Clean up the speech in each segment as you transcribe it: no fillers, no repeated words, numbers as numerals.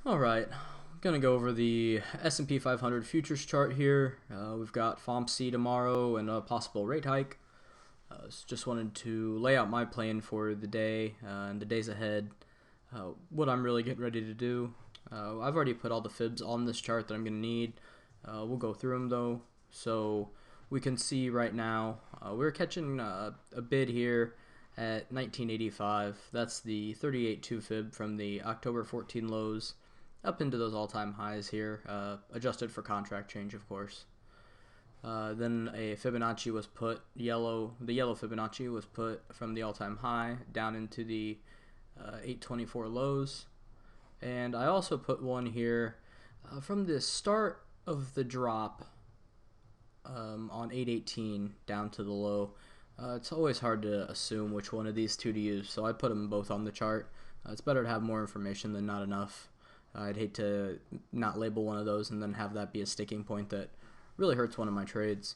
Alright, I'm going to go over the S&P 500 futures chart here. We've got FOMC tomorrow and a possible rate hike. Just wanted to lay out my plan for the day and the days ahead, what I'm really getting ready to do. I've already put all the fibs on this chart that I'm going to need. We'll go through them though. So we can see right now we're catching a bid here at 1985. That's the 38.2 fib from the October 14 lows up into those all-time highs here, adjusted for contract change, of course. Then a Fibonacci was put, the yellow Fibonacci was put from the all-time high down into the 824 lows. And I also put one here from the start of the drop on 818 down to the low. It's always hard to assume which one of these two to use, so I put them both on the chart. It's better to have more information than not enough. I'd hate to not label one of those and then have that be a sticking point that really hurts one of my trades.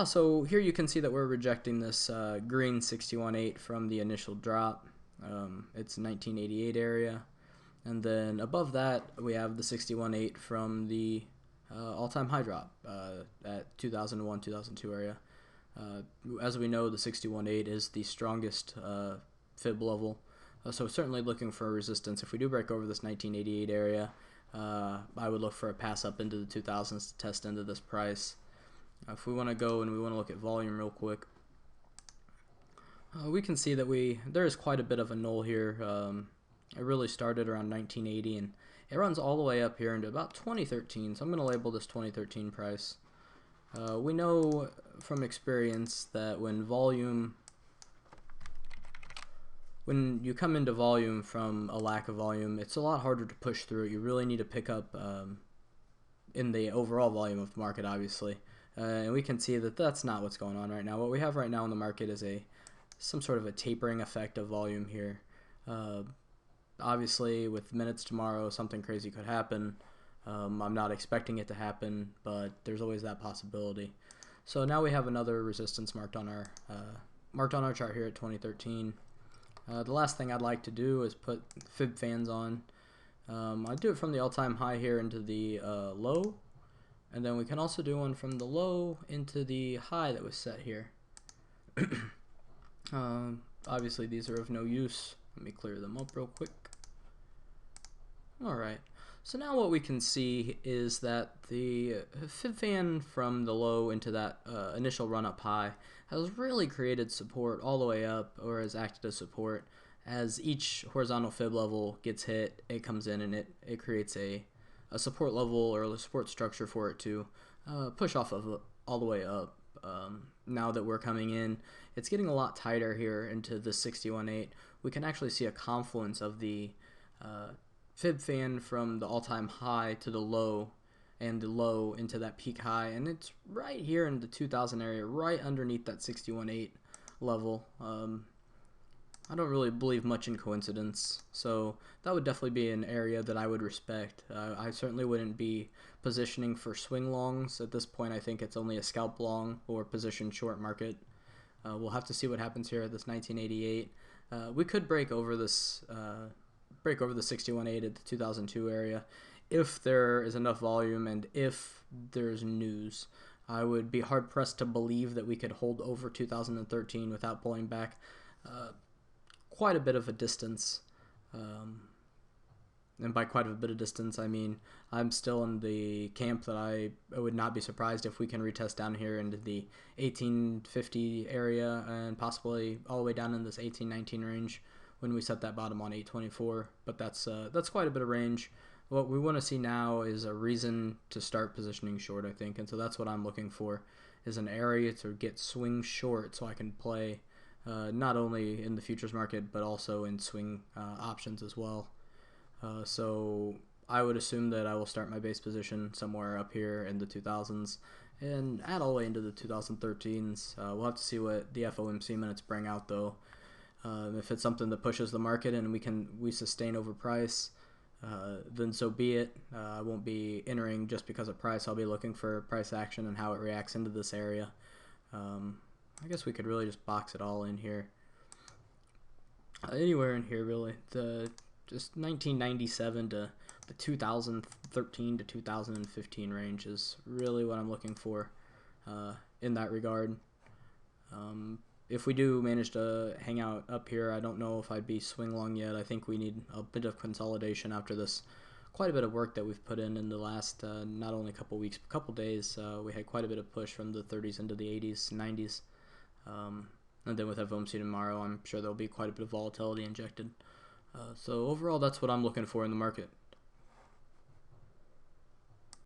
So here you can see that we're rejecting this green 61.8 from the initial drop. It's 1988 area. And then above that, we have the 61.8 from the all-time high drop at 2001, 2002 area. As we know, the 61.8 is the strongest fib level. So certainly looking for a resistance. If we do break over this 1988 area, I would look for a pass up into the 2000s to test into this price. If we want to go and we want to look at volume real quick, we can see that there is quite a bit of a null here. It really started around 1980 and it runs all the way up here into about 2013. So I'm going to label this 2013 price. We know from experience that when you come into volume from a lack of volume, it's a lot harder to push through. You really need to pick up in the overall volume of the market, obviously. And we can see that that's not what's going on right now. What we have right now in the market is some sort of a tapering effect of volume here. Obviously, with minutes tomorrow, something crazy could happen. I'm not expecting it to happen, but there's always that possibility. So now we have another resistance marked on our chart here at 2013. The last thing I'd like to do is put fib fans on. I do it from the all-time high here into the low, and then we can also do one from the low into the high that was set here. Obviously these are of no use. Let me clear them up real quick. Alright, so now what we can see is that the fib fan from the low into that initial run up high has really created support all the way up, or has acted as support. As each horizontal fib level gets hit, it comes in and it creates a support level or a support structure for it to push off of all the way up. Now that we're coming in, it's getting a lot tighter here into the 61.8. We can actually see a confluence of the fib fan from the all-time high to the low, and the low into that peak high, and it's right here in the 2000 area, right underneath that 61.8 level. I don't really believe much in coincidence, so that would definitely be an area that I would respect. I certainly wouldn't be positioning for swing longs at this point. I think it's only a scalp long or position short market. We'll have to see what happens here at this 1988. We could break over this. Break over the 61.8 at the 2002 area if there is enough volume and if there's news. I would be hard pressed to believe that we could hold over 2013 without pulling back quite a bit of a distance. And by quite a bit of distance, I mean I'm still in the camp that I would not be surprised if we can retest down here into the 1850 area and possibly all the way down in this 1819 range when we set that bottom on 824, but that's quite a bit of range. What we want to see now is a reason to start positioning short, I think, and so that's what I'm looking for, is an area to get swing short so I can play not only in the futures market but also in swing options as well. So I would assume that I will start my base position somewhere up here in the 2000s and add all the way into the 2013s. We'll have to see what the FOMC minutes bring out though. If it's something that pushes the market and we sustain over price, then so be it. I won't be entering just because of price. I'll be looking for price action and how it reacts into this area. I guess we could really just box it all in here. Anywhere in here really. just 1997 to the 2013 to 2015 range is really what I'm looking for in that regard. If we do manage to hang out up here, I don't know if I'd be swing long yet. I think we need a bit of consolidation after this. Quite a bit of work that we've put in the last not only a couple weeks, but a couple days. We had quite a bit of push from the 30s into the 80s, 90s. And then with FOMC tomorrow, I'm sure there'll be quite a bit of volatility injected. So overall, that's what I'm looking for in the market.